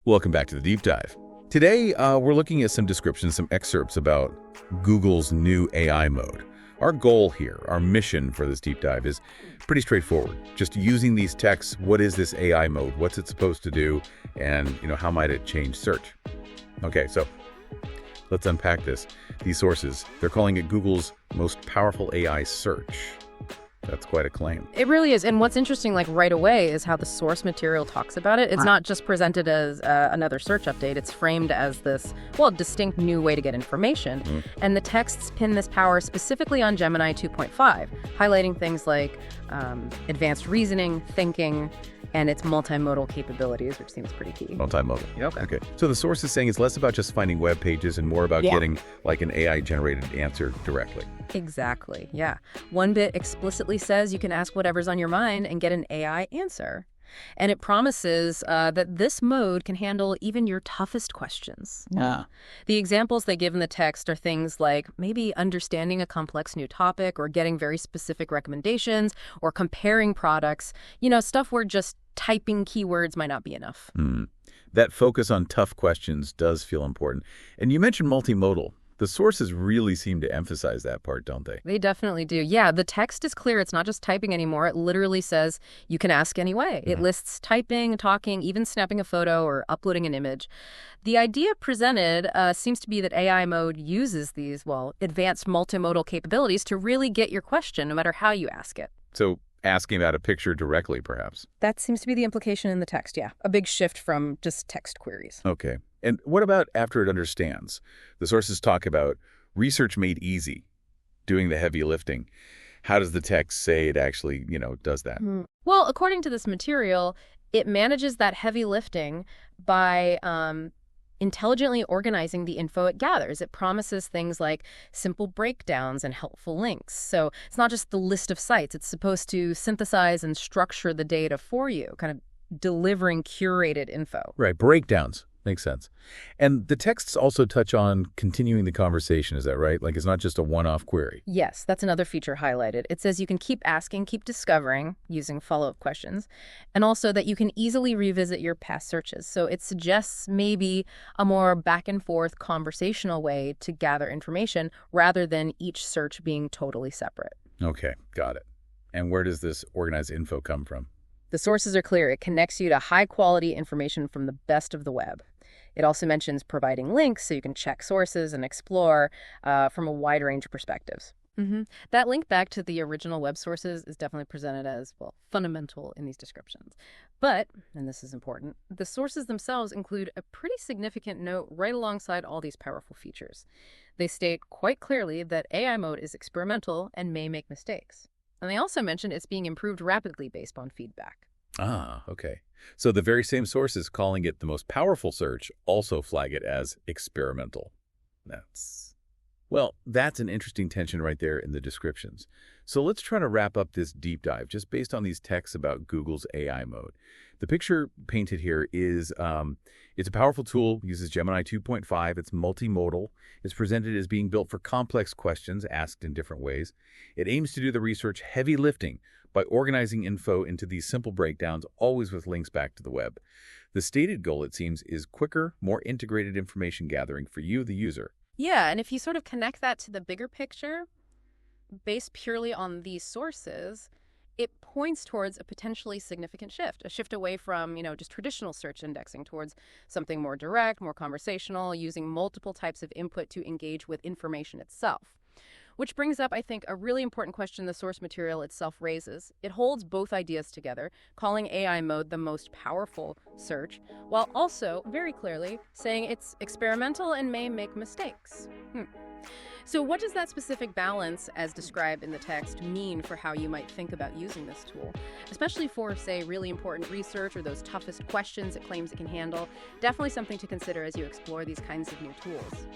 Welcome back to the Deep Dive. Today, we're looking at some descriptions, some excerpts about Google's new AI mode. Our goal here, our mission for this deep dive is pretty straightforward. Just using these texts, what is this AI mode? What's it supposed to do? And, how might it change search? Okay, so let's unpack this. These sources, they're calling it Google's most powerful AI search. That's quite a claim. It really is. And what's interesting, right away, is how the source material talks about it. It's not just presented as another search update. It's framed as this, distinct new way to get information. And the texts pin this power specifically on Gemini 2.5, highlighting things like advanced reasoning, thinking, and its multimodal capabilities, which seems pretty key. Multimodal. Okay. So the source is saying it's less about just finding web pages and more about getting an AI-generated answer directly. Exactly, yeah. One bit explicitly says you can ask whatever's on your mind and get an AI answer. And it promises that this mode can handle even your toughest questions. Yeah. The examples they give in the text are things like maybe understanding a complex new topic or getting very specific recommendations or comparing products, stuff where just typing keywords might not be enough. That focus on tough questions does feel important. And you mentioned multimodal. The sources really seem to emphasize that part, don't they? They definitely do. Yeah, the text is clear. It's not just typing anymore. It literally says you can ask any way. It lists typing, talking, even snapping a photo or uploading an image. The idea presented seems to be that AI mode uses these, advanced multimodal capabilities to really get your question, no matter how you ask it. So asking about a picture directly, perhaps. That seems to be the implication in the text, yeah. A big shift from just text queries. Okay. And what about after it understands? The sources talk about research made easy, doing the heavy lifting. How does the text say it actually, does that? Well, according to this material, it manages that heavy lifting by intelligently organizing the info it gathers. It promises things like simple breakdowns and helpful links. So it's not just the list of sites. It's supposed to synthesize and structure the data for you, kind of delivering curated info. Right, breakdowns. Makes sense. And the texts also touch on continuing the conversation, is that right? It's not just a one-off query. Yes, that's another feature highlighted. It says you can keep asking, keep discovering using follow-up questions, and also that you can easily revisit your past searches. So it suggests maybe a more back-and-forth conversational way to gather information rather than each search being totally separate. Okay, got it. And where does this organized info come from? The sources are clear. It connects you to high-quality information from the best of the web. It also mentions providing links so you can check sources and explore from a wide range of perspectives. That link back to the original web sources is definitely presented as, fundamental in these descriptions. But, and this is important, the sources themselves include a pretty significant note right alongside all these powerful features. They state quite clearly that AI mode is experimental and may make mistakes. And they also mention it's being improved rapidly based on feedback. Ah, okay. So the very same sources calling it the most powerful search also flag it as experimental. That's an interesting tension right there in the descriptions. So let's try to wrap up this deep dive just based on these texts about Google's AI mode. The picture painted here is, it's a powerful tool, uses Gemini 2.5, it's multimodal, it's presented as being built for complex questions asked in different ways. It aims to do the research heavy lifting by organizing info into these simple breakdowns, always with links back to the web. The stated goal, it seems, is quicker, more integrated information gathering for you, the user. Yeah, and if you sort of connect that to the bigger picture, based purely on these sources, it points towards a potentially significant shift, a shift away from, just traditional search indexing towards something more direct, more conversational, using multiple types of input to engage with information itself. Which brings up, I think, a really important question the source material itself raises. It holds both ideas together, calling AI mode the most powerful search, while also, very clearly, saying it's experimental and may make mistakes. So what does that specific balance, as described in the text, mean for how you might think about using this tool? Especially for, say, really important research or those toughest questions it claims it can handle. Definitely something to consider as you explore these kinds of new tools.